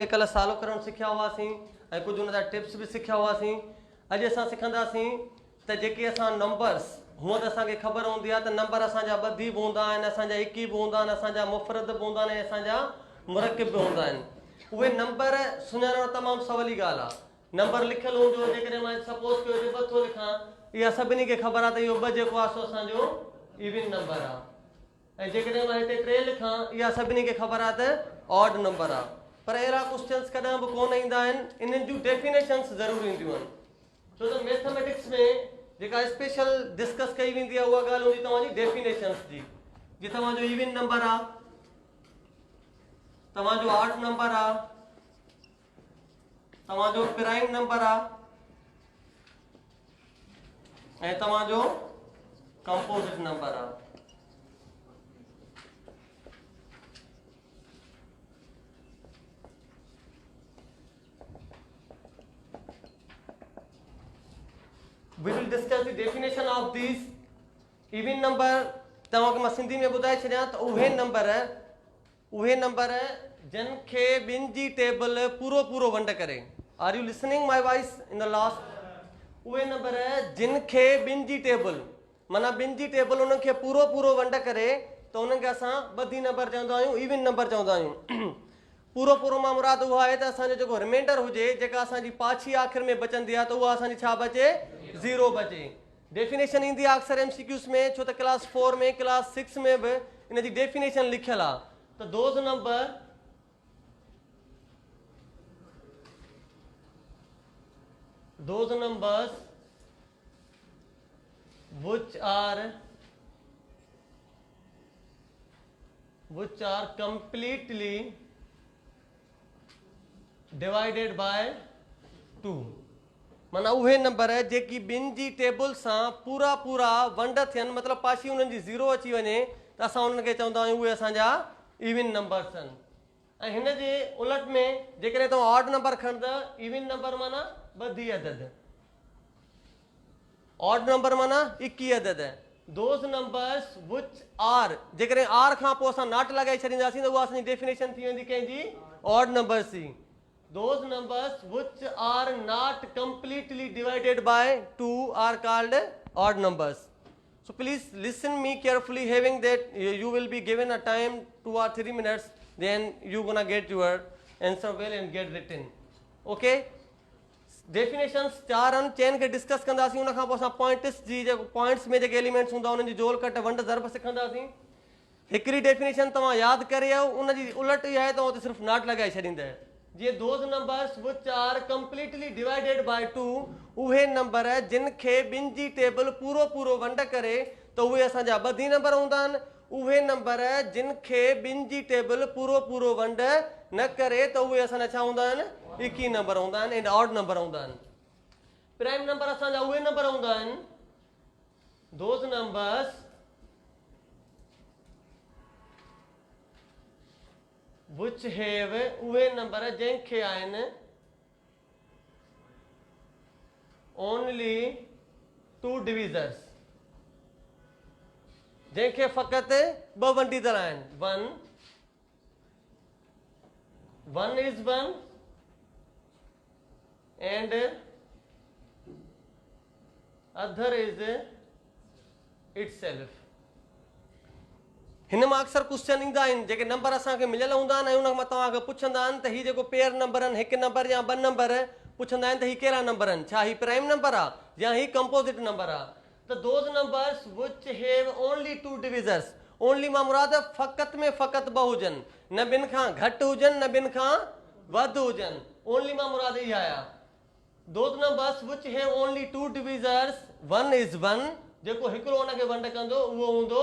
कल सालो करण सिखिया हुआसीं ऐं कुछ उन जा टिप्स भी सिखिया हुआसीं। अॼु असां सिखंदासीं त जेके असां नंबर्स हूअं त असांखे ख़बर हूंदी आहे त नंबर असांजा ॿधी बि हूंदा आहिनि, असांजा इकी बि हूंदा आहिनि, असांजा मुफ़रद बि हूंदा आहिनि, असांजा मुरकिब बि हूंदा आहिनि। उहे नंबर सुञाणणु तमामु सवली ॻाल्हि आहे। नंबर लिखियलु हूंदो, जेकॾहिं मां सपोज़ कयो जे 2 थो लिखां, इहा सभिनी खे ख़बर आहे त इहो 2 जेको आहे सो असांजो इवन नंबर आहे। ऐं जेकॾहिं मां हिते 3 लिखां, इहा सभिनी खे ख़बर आहे त ऑड नंबर आहे। पर अहिड़ा क्वेश्चन्स कॾहिं बि कोन ईंदा आहिनि, इन्हनि जूं डेफिनेशन्स ज़रूरु ईंदियूं आहिनि। छो त मैथमेटिक्स में जेका स्पेशल डिस्कस कई वेंदी आहे उहा ॻाल्हि हूंदी तव्हांजी डेफिनेशन्स जी। जीअं तव्हांजो इवन नंबर आहे, तव्हांजो ऑड नंबर आहे, तव्हांजो प्राइम नंबर आहे ऐं तव्हांजो कंपोजिट नंबर आहे। We will discuss the definition of these even number। तव्हांखे मां सिंधी में ॿुधाए छॾियां त उहे नंबर जिन खे ॿिनि जी टेबल पूरो वंड करे। Are you listening my voice in the last? उहे नंबर जिन खे ॿिनि जी टेबल माना ॿिनि जी टेबल उन्हनि खे पूरो वंड करे त उन्हनि खे असां ॿधी नंबर चवंदा आहियूं, इवन नंबर चवंदा आहियूं। पूरो मां मुराद उहा आहे त असांजो जेको रिमाइंडर हुजे, जेका असांजी पाछी आख़िर में बचंदी आहे, त उहा असांजी छा बचे? 0 बचे। डेफिनेशन ईंदी आहे अक्सर MCQs में, छो त क्लास 4 में क्लास 6 में बि इन जी डेफिनेशन लिखियल आहे त those numbers which are completely divided by 2। माना उहे नंबर जेकी ॿिनि जी टेबल सां पूरा वंड थियनि, मतिलबु पाछी उन्हनि जी 0 अची वञे, त असां उन्हनि खे चवंदा आहियूं उहे असांजा इवन नंबर्स आहिनि। ऐं हिन जे उलट में जेकॾहिं तव्हां ऑड नंबर खणंदा, इवन नंबर माना ॿधी अदद, ऑड नंबर माना इकी अदद। दोज नंबर्स विच आर, जेकॾहिं आर खां पोइ असां नॉट लॻाए छॾींदासीं त उहा असांजी डेफिनेशन थी वेंदी कंहिंजी? ऑड नंबर्स जी। Those numbers which are not completely divided by 2 are called odd numbers। So please listen me carefully, having that you will be given a time 2 or 3 minutes, then you gonna get your answer well and get written। Okay? Definitions 4 आहिनि, चइनि खे discuss कंदासीं। उन खां पोइ असां points जी जेको points में जेके एलिमेंट्स हूंदा उन्हनि जी जोल कट वंड ज़रब सिखंदासीं। हिकिड़ी डेफिनेशन तव्हां यादि करे आयो, उन जी उलट इहा आहे त उते सिर्फ़ु नॉट लॻाए छॾींदा। जीअं those numbers which are completely divided by 2, उहे नंबर जिन खे ॿिनि जी टेबल पूरो वंड करे त उहे असांजा ॿधी नंबर हूंदा आहिनि। उहे नंबर जिन खे ॿिनि जी टेबल पूरो वंड न करे त उहे असांजा छा हूंदा आहिनि? इकी नंबर हूंदा आहिनि ऐं ऑड नंबर हूंदा आहिनि। प्राइम नंबर असांजा उहे नंबर हूंदा आहिनि, दोज नंबर्स which have, उहे नंबर जंहिंखे आहिनि only 2 divisors, जंहिंखे फ़क़ति 2 वंडीदड़ आहिनि। 1 is 1 and other is itself। हिन मां अक्सर क्वेश्चन ईंदा आहिनि, जेके नंबर असांखे मिलियल हूंदा आहिनि ऐं उन मां तव्हांखे पुछंदा आहिनि त हीउ जेको पेयर नंबर आहिनि, हिकु नंबर या 2 नंबर पुछंदा आहिनि त हीउ कहिड़ा नंबर आहिनि, छा हीउ प्राइम नंबर आहे या हीउ कंपोजिट नंबर आहे? त those numbers which have only 2 divisors, only मां मुराद फ़क़ति में फ़क़ति 2 हुजनि, न ॿिनि खां घटि हुजनि न ॿिनि खां वधि हुजनि, ओनली मां मुराद इहा आहे। Those numbers which have only 2 divisors, 1 is 1, जेको हिकिड़ो हुनखे वंड कंदो उहो हूंदो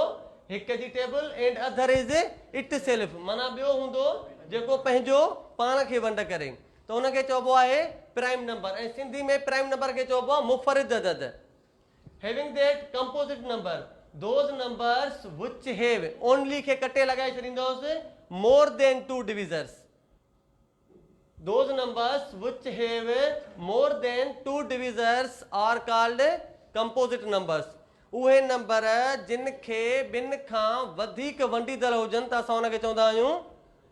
हिक जी table, and other is itself, माना ॿियो हूंदो जेको पंहिंजो पाण खे वंड करे, त हुनखे चइबो आहे प्राइम नंबर। ऐं सिंधी में प्राइम नंबर खे चइबो आहे मुफ़रिद अदद। Having that composite number, those numbers which have, only खे कटे लॻाए छॾींदोसि, more than 2 divisors. Those numbers which have more than 2 divisors are called composite numbers. उहे नंबर जिन खे ॿिनि खां वधीक वंडीदड़ हुजनि त असां हुनखे चवंदा आहियूं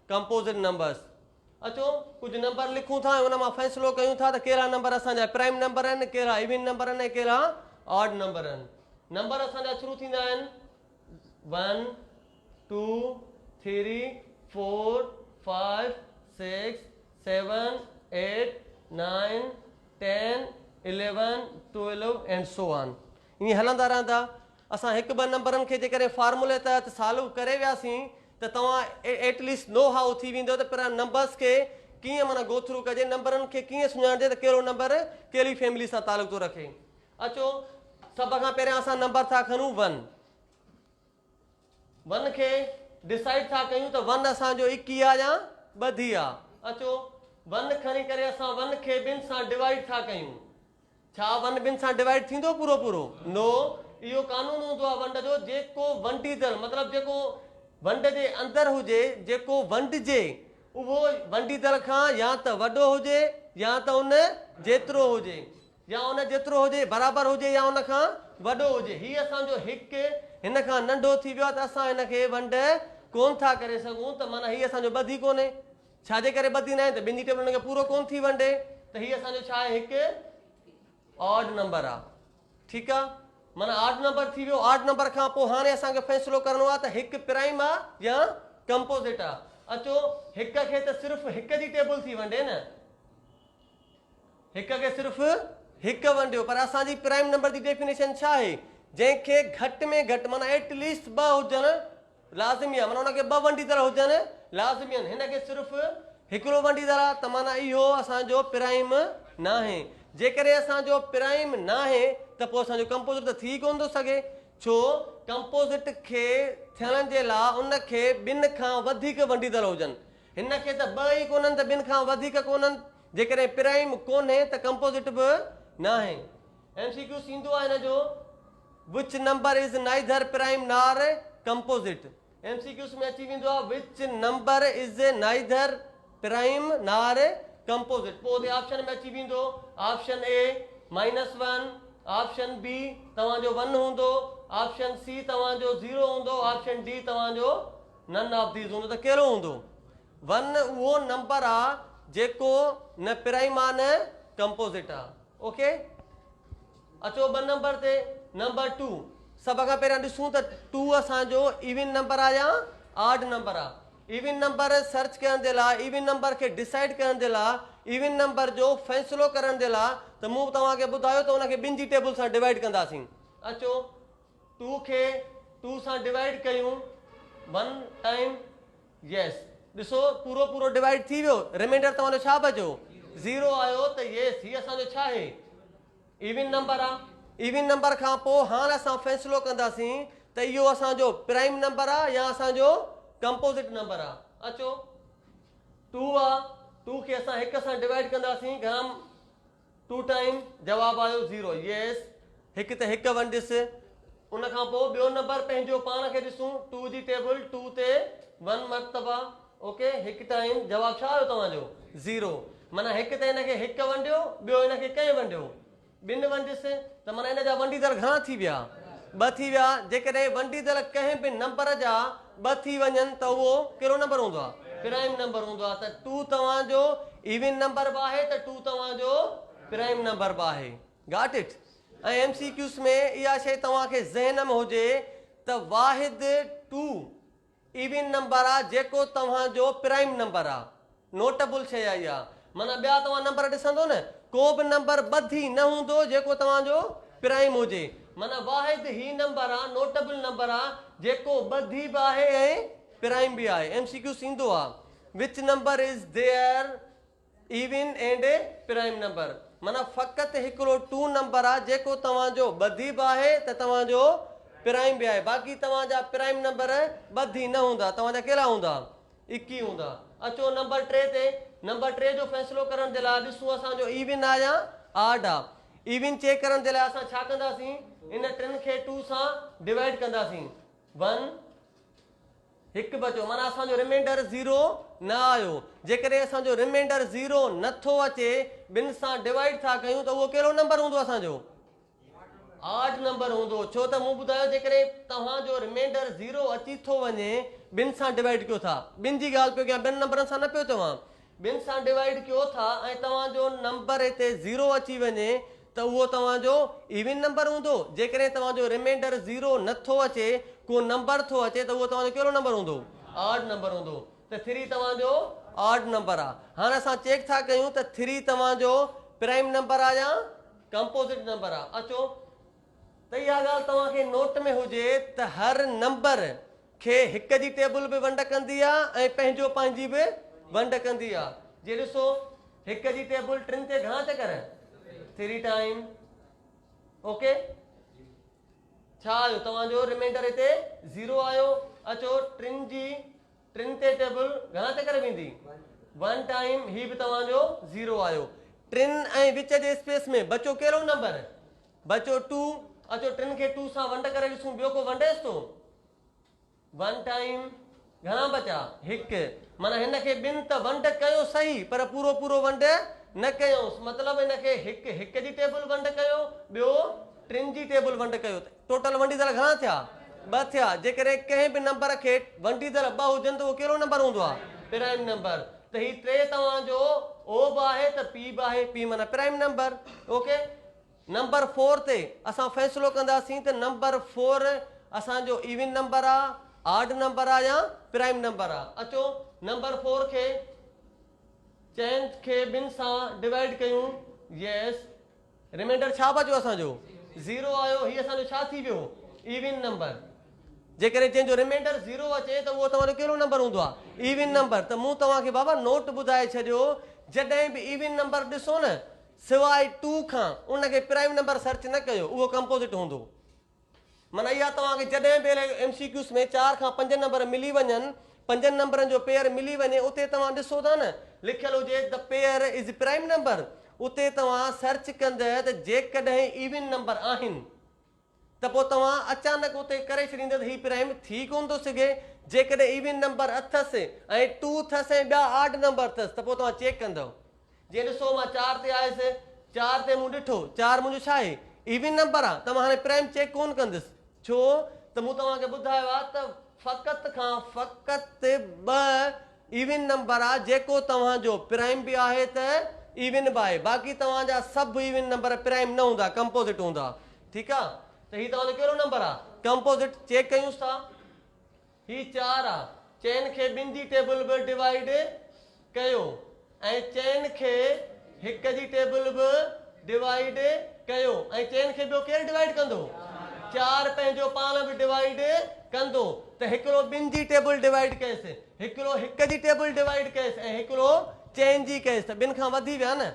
कंपोजिट नंबर्स। अचो कुछ नंबर लिखूं था उन मां फ़ैसिलो कयूं था त कहिड़ा नंबर असांजा प्राइम नंबर आहिनि, कहिड़ा इवन नंबर आहिनि, कहिड़ा ऑड नंबर आहिनि। नंबर असांजा शुरू थींदा आहिनि 1 2 3 4 5 6 7 8 9 10 11 12 एंड सो ऑन। ईअं हलंदा रहंदा। असां हिकु ॿ नंबरनि खे जेकॾहिं फार्मूले तहत सॉल्व करे वियासीं त तव्हां एटलीस्ट नो हाउ थी वेंदो त पहिरां नंबर्स खे कीअं माना गो थ्रू कजे, नंबरनि खे कीअं सुञाणिजे त कहिड़ो नंबर कहिड़ी फैमिली सां तालुक थो रखे। अचो सभ खां पहिरियां असां नंबर था खणूं 1 खे डिसाइड था कयूं त 1 असांजो 21 आहे या 32 आहे। अचो 1 खणी करे असां 1 खे ॿिनि सां डिवाइड था कयूं। छा 1 ॿिनि सां डिवाइड थींदो पूरो पूरो? नो। इहो कानून हूंदो आहे वंड जो, जेको वंडीदड़ मतिलबु जेको वंड जे अंदरि हुजे, जेको वंडिजे उहो वंडीदड़ खां या त वॾो हुजे या त उन जेतिरो हुजे, या उन जेतिरो हुजे बराबरि हुजे या उन खां वॾो हुजे। हीअ असांजो हिकु हिन खां नंढो थी वियो आहे त असां हिन खे वंड कोन था करे सघूं, त माना हीअ असांजो ॿधी कोन्हे। छाजे करे ॿधी न आहे? त ॿिनि जी टेबल हुन खे पूरो कोन थी वंडे, त हीअ असांजो छा आहे? हिकु ऑड नंबर आहे। ठीकु आहे, माना ऑड नंबर थी वियो। ऑड नंबर खां पोइ हाणे असांखे फ़ैसिलो करणो आहे त हिकु प्राइम आहे या कंपोज़िट आहे। अचो हिक खे त सिर्फ़ु हिक जी टेबल थी वंडे न, हिक खे सिर्फ़ु हिकु वंडियो, पर असांजी प्राइम नंबर जी डेफिनेशन छा आहे? जंहिंखे घटि में घटि माना एटलीस्ट 2 हुजनि लाज़िमी आहे, माना हुनखे 2 वंडीदड़ हुजनि लाज़िमी आहिनि। हिन खे सिर्फ़ु हिकिड़ो वंडीदड़ आहे त माना इहो असांजो प्राइम न आहे। जेकॾहिं असांजो प्राइम न आहे त पोइ असांजो कंपोज़िट त थी कोन थो सघे। छो? कंपोज़िट खे थियण जे लाइ उनखे 2 खां वधीक वंडीदड़ हुजनि। हिन खे त 2 ई कोन्हनि त 2 खां वधीक कोन्हनि। जेकॾहिं प्राइम कोन्हे त कंपोज़िट बि न आहे। MCQ ईंदो आहे हिन जो विच number is neither prime nor composite. MCQ में अची वेंदो आहे which number is neither prime nor composite. पोइ ऑप्शन में अची वेंदो ऑप्शन ए -1, ऑप्शन बी तव्हांजो 1 हूंदो, ऑप्शन सी तव्हांजो 0 हूंदो, ऑप्शन डी तव्हांजो नन ऑफ दीज़ हूंदो। त कहिड़ो हूंदो? 1 उहो नंबर आहे जेको न प्राइम आहे न कंपोज़िट आहे। ओके, अचो 2 नंबर ते नंबर 2। सभ खां पहिरियां ॾिसूं त 2 असांजो इवन नंबर आहे या ऑड नंबर आहे। इवन नंबर सर्च करण जे लाइ, इवन नंबर खे डिसाइड करण जे लाइ, इवन नंबर जो फ़ैसिलो करण जे लाइ त मूं तव्हांखे ॿुधायो त हुनखे 2 जी टेबल सां डिवाइड कंदासीं। अचो 2 खे 2 सां डिवाइड कयूं 1 टाइम, यस, ॾिसो पूरो पूरो डिवाइड थी वियो। रिमाइंडर तव्हांजो छा बचो? 0 आयो। त यस, हीअ असांजो छा आहे? इवन नंबर आहे। इवन नंबर खां पोइ हाणे असां फ़ैसिलो कंदासीं त इहो असांजो प्राइम नंबर आहे या असांजो कंपोज़िट नंबर आहे। अचो 2 आहे, 2 खे असां 1 सां डिवाइड कंदासीं। घणा? 2 टाइम, जवाबु आयो 0। यस, हिकु त हिकु वंडिस। उन खां पोइ ॿियो नंबर पंहिंजो पाण खे ॾिसूं। 2 जी टेबल 2 ते 1 मरतबा। ओके, हिकु टाइम, जवाबु छा आयो तव्हांजो? 0। माना हिकु त हिनखे 1 वंडियो, ॿियो हिनखे कंहिं वंडियो? 2 वंडिस। त माना हिन जा वंडीदड़ घणा थी विया? 2 थी विया। जेकॾहिं वंडीदड़ कंहिं बि नंबर जा 2 थी वञनि त उहो कहिड़ो नंबर हूंदो आहे? प्राइम नंबर हूंदो आहे। त 2 तव्हांजो इवन नंबर बि आहे त 2 तव्हांजो प्राइम नंबर बि आहे। Got it? ऐं MCQs में इहा शइ तव्हांखे ज़हन में हुजे त वाहिद 2 इवन नंबर आहे जेको तव्हांजो प्राइम नंबर आहे। नोटेबल शइ आहे इहा। माना ॿिया तव्हां नंबर ॾिसंदो न, को बि नंबर ॿधी न हूंदो जेको तव्हांजो प्राइम हुजे। माना वाहिद ही नंबर आहे, नोटेबल नंबर आहे जेको ॿधी बि आहे ऐं प्राइम बि आहे। MCQ ईंदो आहे which number is there even and prime number. माना फ़क़ति हिकिड़ो 2 नंबर आहे जेको तव्हांजो ॿधी बि आहे त तव्हांजो प्राइम बि आहे। बाक़ी तव्हांजा प्राइम नंबर ॿधी न हूंदा। तव्हांजा कहिड़ा हूंदा? 21 हूंदा। अचो नंबर 3 ते। नंबर 3 जो फ़ैसिलो करण जे लाइ ॾिसूं असांजो इवन आहे या ऑड आहे। इवन चेक करण जे लाइ असां छा कंदासीं? इन 3 खे 2 सां डिवाइड कंदासीं। 1 हिकु बचो, माना असांजो रिमाइंडर 0 न आयो। जेकॾहिं असांजो रिमाइंडर 0 नथो अचे, 2 सां डिवाइड था कयूं त उहो कहिड़ो नंबर हूंदो असांजो? ऑड नंबर हूंदो। छो त मूं ॿुधायो जेकॾहिं तव्हांजो रिमाइंडर 0 अची थो वञे, 2 सां डिवाइड कयो था, 2 जी ॻाल्हि पियो कयां, 2 नंबरनि सां न पियो चवां। ॿिनि सां डिवाइड कयो था ऐं तव्हांजो नंबर हिते 0 अची वञे त उहो तव्हांजो इवन नंबर हूंदो। जेकॾहिं तव्हांजो रिमाइंडर 0 नथो अचे, को नंबर थो अचे, त उहो तव्हांजो कहिड़ो नंबर हूंदो? ऑड नंबर हूंदो। त 3 तव्हांजो ऑड नंबर आहे। हाणे असां चेक था कयूं त 3 तव्हांजो प्राइम नंबर आहे या कंपोजिट नंबर आहे। अचो त इहा ॻाल्हि तव्हांखे नोट में हुजे त हर नंबर खे हिक जी टेबल बि वंड कंदी आहे ऐं पंहिंजो पंहिंजी बि वंड कंदी आहे। जे ॾिसो हिक जी टेबल 3 ते घणा चकर? 3 टाइम। ओके, छा आयो तव्हांजो रिमाइंडर हिते 0 आयो। अचो 3 ते टेबल घणा चकर वेंदी? 1 टाइम। ही बि तव्हांजो 0 आयो। 3 ऐं विच जे स्पेस में बचो कहिड़ो नंबर? बचो 2। अचो 3 खे 2 सां वंड करे ॾिसूं, ॿियो को वंडेसि थो? 1 टाइम। घणा बचा? 1। माना हिन खे ॿिनि त वंड कयो सही, पर पूरो पूरो वंड न कयोसि। मतिलबु हिनखे हिक जी टेबल वंड कयो, ॿियो 3 जी टेबल वंड कयो। टोटल वंडीदड़ घणा थिया? 2 थिया। जेकॾहिं कंहिं बि नंबर खे वंडीदड़ 2 हुजनि त उहो कहिड़ो नंबर हूंदो आहे? Prime number. त ही 3 तव्हांजो ओ बि आहे त पी बि आहे। पी माना प्राइम नंबर। ओके, नंबर 4 ते असां फ़ैसिलो कंदासीं त नंबर 4 असांजो इवन नंबर आहे, ऑड नंबर आहे या प्राइम नंबर आहे। अचो नंबर 4 खे चइनि खे ॿिनि सां डिवाइड कयूं। यस, रिमाइंडर छा बचो असांजो? 0 आयो। ही असांजो छा थी वियो? Even number. जेकॾहिं जंहिंजो रिमाइंडर 0 अचे त उहो तव्हांजो कहिड़ो नंबर हूंदो आहे? Even number. त मूं तव्हांखे बाबा नोट ॿुधाए छॾियो, जॾहिं बि इवन नंबर ॾिसो न, सवाइ 2 खां उनखे प्राइम नंबर सर्च न कयो, उहो कंपोजिट हूंदो। माना इहा तव्हांखे जॾहिं बि MCQs में 4 खां 5 नंबर मिली वञनि, 5 नंबरनि जो पेयर मिली वञे, उते तव्हां ॾिसो था न लिखियलु हुजे the pair is prime number, उते तव्हां सर्च कंदे त जेकॾहिं इवन नंबर आहिनि त पोइ तव्हां अचानक उते करे छॾींदो त ही प्राइम थी कोन थो सघे। जेकॾहिं इवन नंबर अथसि ऐं 2 अथसि ऐं ॿिया ऑड नंबर अथसि त पोइ तव्हां चेक कंदव। जीअं ॾिसो मां 4 ते आयुसि, 4 ते मूं ॾिठो 4 मुंहिंजो छा आहे? इवन नंबर आहे। त मां हाणे प्राइम चेक कोन कंदुसि। छो त मूं तव्हांखे ॿुधायो आहे त फ़क़ति खां फ़क़ति 2 इवन नंबर आहे, जेको तव्हांजो प्राइम बि आहे त इवन बि आहे। बाक़ी तव्हांजा सभु इवन नंबर प्राइम न हूंदा, कंपोजिट हूंदा। ठीकु आहे? त हीउ तव्हांजो कहिड़ो नंबर आहे? कंपोजिट। चेक कयूंसि था। ही 4 आहे। चइनि खे ॿिनि जी टेबल बि डिवाइड कयो ऐं चइनि खे हिक जी टेबल बि डिवाइड कयो ऐं चइनि खे ॿियो केरु डिवाइड कंदो? 4 पंहिंजो पाण बि डिवाइड कंदो। त हिकिड़ो 2 जी टेबल डिवाइड कयसि, हिकिड़ो हिक जी टेबल डिवाइड कयसि ऐं हिकिड़ो चइनि जी कयसि, त 2 खां वधी विया न।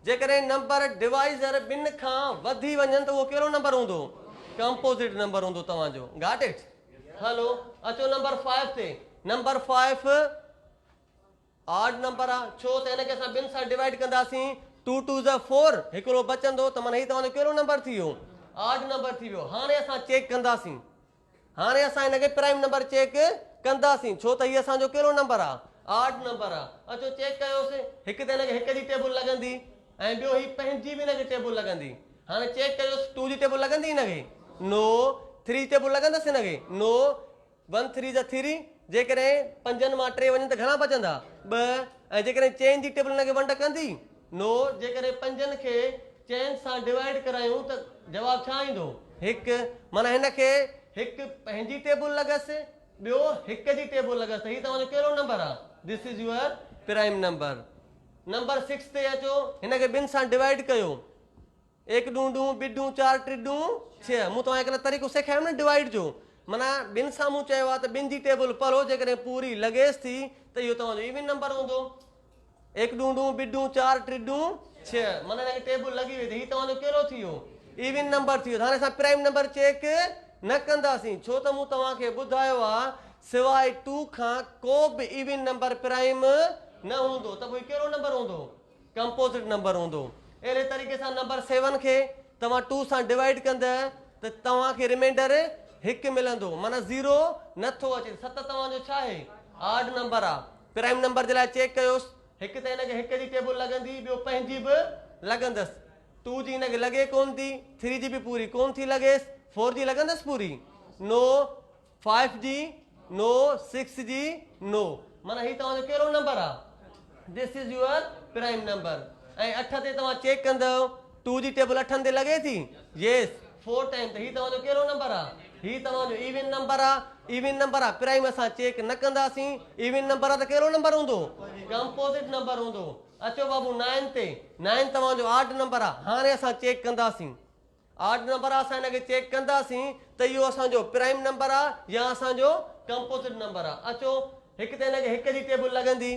जेकॾहिं नंबर डिवाइज़र 2 खां वधी वञनि त उहो कहिड़ो नंबर हूंदो? कंपोजिट नंबर हूंदो तव्हांजो। Got it? हलो अचो नंबर 5 ते। नंबर 5 ऑड नंबर आहे। छो त हिनखे असां 2 सां डिवाइड कंदासीं। 2 2 ज़ 4, हिकिड़ो बचंदो, त माना हीउ तव्हांजो कहिड़ो नंबर थी वियो? ऑड नंबर थी वियो। हाणे असां चेक कंदासीं। हाणे असां हिनखे प्राइम नंबर चेक कंदासीं, छो त हीउ असांजो कहिड़ो नंबर आहे? ऑड नंबर आहे। अचो चेक कयोसीं। हिकु त हिनखे हिक जी टेबल लॻंदी ऐं ॿियो ही पंहिंजी बि हिनखे टेबल लॻंदी। हाणे चेक कयोसीं 2 जी टेबल लॻंदी हिनखे? नो। 3 टेबल लॻंदसि हिनखे? नो। 1 3 ज़ 3। जेकॾहिं 5 मां 3 वञनि त घणा बचंदा? 2। ऐं जेकॾहिं चइनि जी टेबल हिनखे वंड कंदी? नो। जेकॾहिं 5 खे चइनि सां डिवाइड करायूं त जवाबु छा ईंदो? 1। माना हिनखे हिकु पंहिंजी टेबल लॻसि, ॿियो हिक जी टेबल लॻसि। हीउ तव्हांजो कहिड़ो नंबर आहे? This is your prime number. Number 6 ते अचो। हिनखे 2 सां डिवाइड कयो। 1 ॾूं 2 2 4 3 ॾूं 6। मूं तव्हांखे हिकिड़ो तरीक़ो सेखारियो न डिवाइड जो। माना 2 सां मूं चयो आहे त 2 जी टेबल पढ़ो, जेकॾहिं पूरी लॻेसि थी त इहो तव्हांजो इवन नंबर हूंदो। 1 ॾूं 2 2 4 3 ॾूं 6। माना हिनखे टेबल लॻी वई त हीउ तव्हांजो कहिड़ो थी वियो? इवन नंबर थी वियो। हाणे असां प्राइम नंबर चेक न कंदासीं, छो त मूं तव्हांखे ॿुधायो आहे सवाइ 2 खां को बि इवन नंबर प्राइम न हूंदो। त पोइ कहिड़ो नंबर हूंदो? कंपोजिट नंबर हूंदो। अहिड़े तरीक़े सां नंबर 7 खे तव्हां 2 सां डिवाइड कंदा त तव्हांखे रिमाइंडर 1 मिलंदो। माना 0 नथो अचे। 7 तव्हांजो छा आहे? ऑड नंबर आहे। प्राइम नंबर जे लाइ चेक कयोसि। हिकु त हिनखे हिक जी टेबल लॻंदी, ॿियो पंहिंजी बि लॻंदसि। 2 जी हिनखे लॻे कोन थी, 3 जी बि पूरी कोन थी लॻेसि, 4 जी लॻंदसि पूरी? नो। 5 जी नो, 6 जी नो। माना हीउ तव्हांजो कहिड़ो नंबर आहे? This is your prime number. ऐं 8 ते तव्हां चेक कंदव 2 जी टेबल 8 ते लॻे थी, यस 4 टाइम, त हीउ तव्हांजो कहिड़ो नंबर आहे? हीउ तव्हांजो इवन नंबर आहे। इवन नंबर आहे, प्राइम असां चेक न कंदासीं। इवन नंबर आहे त कहिड़ो नंबर हूंदो? कंपोजिट नंबर हूंदो। अचो बाबू 9 ते, 9 तव्हांजो ऑड नंबर आहे। हाणे असां चेक कंदासीं ऑड नंबर आहे, असां हिनखे चेक कंदासीं त इहो असांजो प्राइम नंबर आहे या असांजो कंपोजिट नंबर आहे। अचो हिकु त हिनखे हिक जी टेबल लॻंदी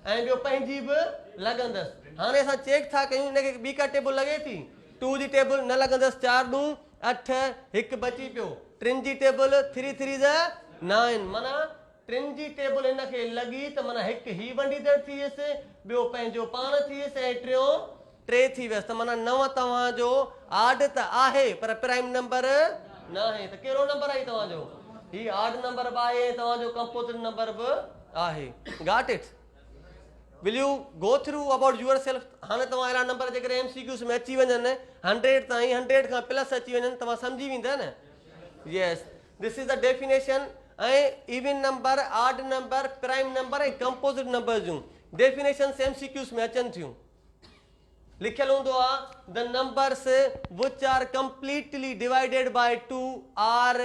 ऐं ॿियो पंहिंजी बि लॻंदसि। हाणे असां चेक था कयूं हिनखे ॿी का टेबल लॻे थी? 2 जी टेबल न लॻंदसि। 4 ॾूं 8, हिकु बची पियो। 3 जी टेबल 3 3 9, माना 3 जी टेबल हिनखे लॻी त माना हिकु ही वंडीदड़ थी वियसि, ॿियो पंहिंजो पाण थी वियसि ऐं टियों 3 थी वियसि। त माना 9 तव्हांजो ऑड त आहे पर प्राइम नंबर न आहे। त कहिड़ो नंबर आहे तव्हांजो? ही ऑड नंबर बि आहे, तव्हांजो कंपोजिट नंबर बि आहे। Got it? Will you go through about yourself? हाणे तव्हां अहिड़ा नंबर जेकॾहिं MCQs में अची वञनि 100 ताईं, 100 खां प्लस अची वञनि, तव्हां सम्झी वेंदा न? Yes, this is the definition. ऐं even number, odd number, prime number ऐं कंपोजिट नंबर जूं डेफिनेशन्स MCQs में अचनि थियूं। लिखियल हूंदो आहे the numbers which are completely divided by 2 are,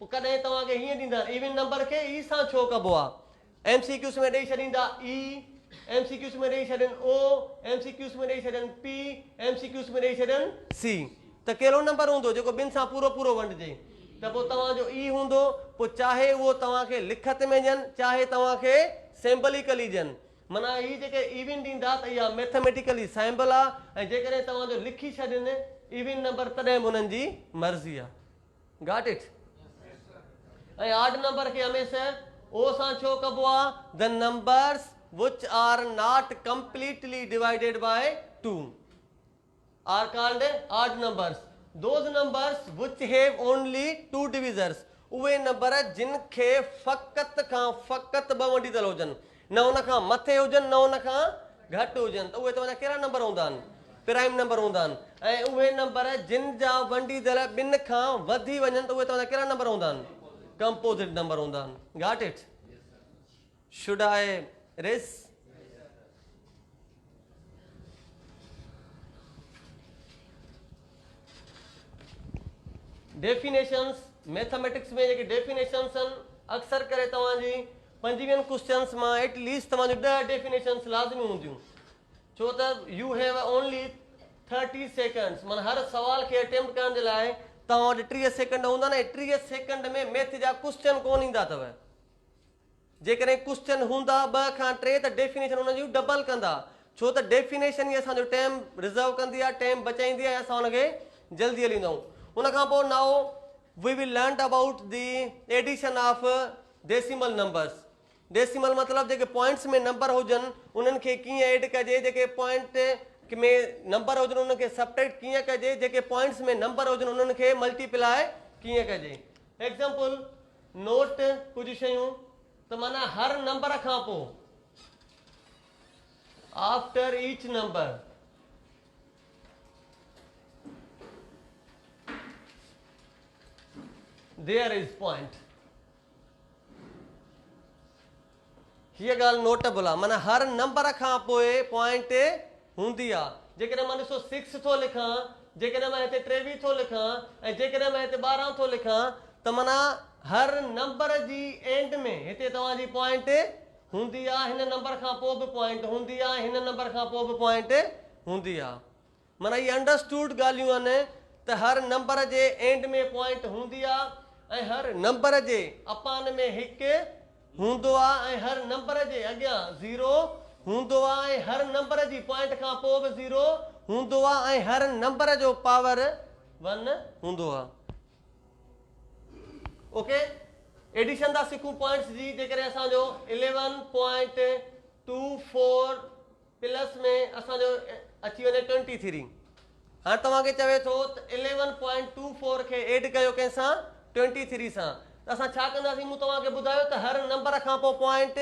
कॾहिं तव्हांखे हीअं ॾींदा इवन नंबर खे ई सां छो कबो आहे? MCQs में ॾेई छॾींदा ई, MCQs में ॾेई छॾनि ओ, MCQs में ॾेई छॾनि पी, MCQs में ॾेई छॾनि सी। त कहिड़ो नंबर हूंदो जेको ॿिनि सां पूरो पूरो वंडिजे? त पोइ तव्हांजो ई हूंदो। पोइ चाहे उहो तव्हांखे लिखत में ॾियनि, चाहे तव्हांखे सिंबलिकली ॾियनि। माना ही जेके इवन ॾींदा त इहा मैथमेटिकली साइंबल आहे, ऐं जेकॾहिं तव्हांजो लिखी छॾनि इवन नंबर तॾहिं बि उन्हनि जी मर्ज़ी आहे। Got it? ऐं ऑड नंबर खे हमेशह ओ सां छो कबो आहे? The numbers which are not completely divided by 2 are called odd numbers. Those numbers which have only 2 divisors, उहे नंबर जिन खे फ़क़त खां फ़क़त 2 वंडीदड़ हुजनि, न हुन खां मथे हुजनि न हुन खां घटि हुजनि, त उहे तव्हांजा कहिड़ा नंबर हूंदा आहिनि? प्राइम नंबर हूंदा आहिनि। ऐं उहे नंबर जिन जा वंडीदड़ ॿिनि खां वधी वञनि त उहे तव्हांजा कहिड़ा नंबर हूंदा आहिनि? कंपोजिट नंबर हूंदा आहिनि। Got it? Should I race? Definitions mathematics में जेके डेफिनेशंस आहिनि अक्सर करे तव्हांजी 25 क्वेश्चन्स मां एटलीस्ट तव्हांजो 10 डेफिनेशंस लाज़मी हूंदियूं, छो त यू हैव ओनली 30 सेकंड्स। माना हर सवाल खे अटेम्प्ट करण जे लाइ तव्हां वटि 30 सेकंड हूंदा न। 30 सेकंड में मैथ जा क्वेश्चन कोन ईंदा अथव। जेकॾहिं क्वेश्चन हूंदा 2 खां 3 त डेफिनेशन हुन जूं डबल कंदा, छो त डेफिनेशन ई असांजो टाइम रिजर्व कंदी आहे, टाइम बचाईंदी आहे, असां हुनखे जल्दी हली ईंदा आहियूं। उन खां पोइ now we will learn about the addition of decimal numbers. Decimal मतिलबु जेके पॉइंट्स में नंबर हुजनि उन्हनि खे कीअं ऐड कजे, जेके पॉइंट में नंबर हुजनि उन्हनि खे सब्ट्रैक्ट कीअं कजे, जेके पॉइंट्स में नंबर हुजनि उन्हनि खे मल्टीप्लाई कीअं कजे। एग्जाम्पल नोट कुझु शयूं, त माना हर नंबर खां पोइ after each number there is point. हीअ ॻाल्हि नोटेबल आहे। माना हर नंबर खां पोइ पॉइंट हूंदी आहे। जेकॾहिं मां ॾिसो 6 थो लिखां, जेकॾहिं मां हिते 23 थो लिखां ऐं जेकॾहिं मां हिते 12 थो लिखां, त माना हर नंबर जी एंड में हिते तव्हांजी पॉइंट हूंदी आहे, हिन नंबर खां पोइ बि पॉइंट हूंदी आहे, हिन नंबर खां पोइ बि पॉइंट हूंदी आहे। माना इहे अंडरस्टूड ॻाल्हियूं आहिनि त हर नंबर जे एंड में पॉइंट हूंदी आहे ऐं हर नंबर जे अपान में 1 हूंदो आहे ऐं हर नंबर जे अॻियां 0 हूंदो आहे ऐं हर नंबर जी पॉइंट खां पोइ बि 0 हूंदो आहे ऐं हर नंबर जो पावर 1 हूंदो आहे। ओके, एडिशन था सिखूं पॉइंट्स जी। जेकॾहिं असांजो 11.24 प्लस में असांजो अची वञे 23, हाणे तव्हांखे चवे थो त 11.24 खे एड कयो कंहिंसां 23 सां, त असां छा कंदासीं? मूं तव्हांखे ॿुधायो त हर नंबर खां पोइ पॉइंट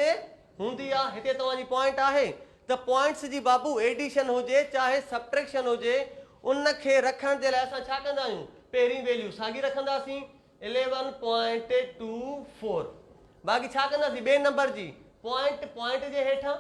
हूंदी आहे। हिते तव्हांजी पॉइंट आहे त पॉइंट्स जी बाबू एडिशन हुजे चाहे सब्ट्रैक्शन हुजे, उन खे रखण जे लाइ असां छा कंदा आहियूं? पहिरीं वैल्यू साॻी रखंदासीं 11.24, बाक़ी छा कंदासीं? ॿिए नंबर जी पॉइंट जे हेठां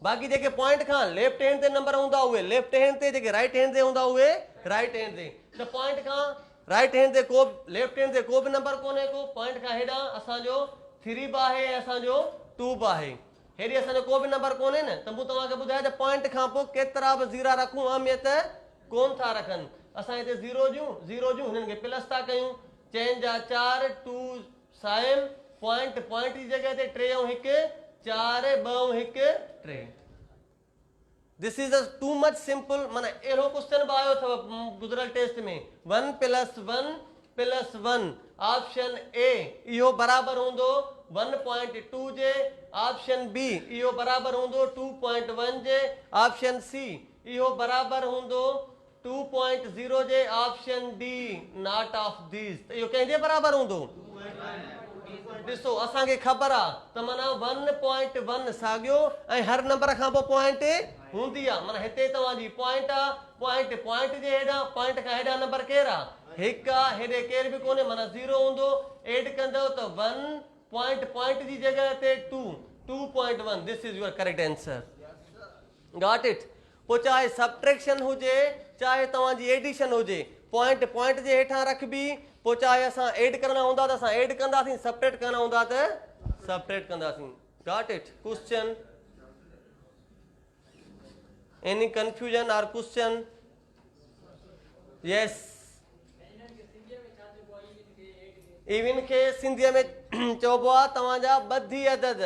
बाक़ी जेके पॉइंट खां लेफ्ट हैंड ते नंबर हूंदा उहे लेफ्ट हैंड ते, जेके राइट हैंड ते हूंदा उहे राइट हैंड ते। त पॉइंट खां राइट हैंड ते को लेफ्ट हैंड ते को बि नंबर कोन्हे को, पॉइंट खां हेॾां असांजो 3 बि आहे ऐं असांजो 2 बि आहे, हेॾे असांजो को बि नंबर कोन्हे न। त मूं तव्हांखे ॿुधाया त पॉइंट खां पोइ केतिरा बि ज़ीरा रखूं अहमियत कोन था रखनि। असां हिते ज़ीरो जूं हिननि खे प्लस था कयूं, चइनि जा 4 2 साइम पॉइंट जी जॻह ते 3 ऐं 1 4 2 1 3। This is too much simple. माना अहिड़ो क्वेश्चन बि आयो अथव गुज़िरियल टेस्ट में 1 + 1 ऑप्शन ए इहो बराबरि हूंदो 1.2 जे, ऑप्शन बी इहो बराबरि हूंदो 2.1 जे, ऑप्शन सी इहो बराबरि हूंदो 2.0 जे, option D not of these. त इहो कंहिंजे बराबरि हूंदो? ॾिसो असांखे ख़बर आहे त माना 1.1 साॻियो ऐं हर नंबर खां पोइ पॉइंट हूंदी आहे। माना हिते तव्हांजी पॉइंट आहे, पॉइंट जे हेॾां पॉइंट खां हेॾां नंबर केरु आहे? 1 आहे, हेॾे केर बि कोन्हे, माना 0 हूंदो। एड कंदव त 1 पॉइंट जी जॻह ते 2.1। This is your correct answer. Got it. पोइ चाहे सब्ट्रैक्शन हुजे चाहे तव्हांजी एडिशन हुजे, पॉइंट जे हेठां रखबी। पोइ चाहे असां एड करणा हूंदा त असां एड कंदासीं, सपरेट करणा हूंदा त सपरेट कंदासीं। Got it. Question any confusion और क्वेश्चन? यस। इवन खे सिंधीअ में चइबो आहे तव्हांजा ॿधी अदद,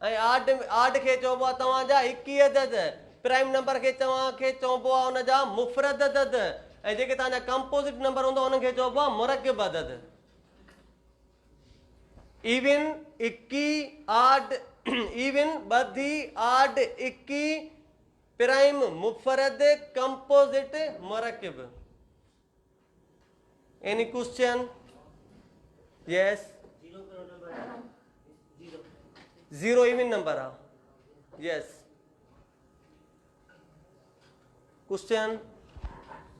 ऐं आड खे चइबो आहे तव्हांजा 21 अदद, प्राइम नंबर खे तव्हांखे चइबो आहे हुनजा मुफ़रद अदद, ऐं जेके तव्हांजा कंपोज़िट नंबर हूंदा हुनखे चइबो आहे मुरकिब अदद। इवन 21 आड, इवन ॿधी आड 21 प्राइम मुफ़रद कंपोज़िट मुरकिब। Any question? Yes. 0 even number आहे। यस। क्वेश्चन?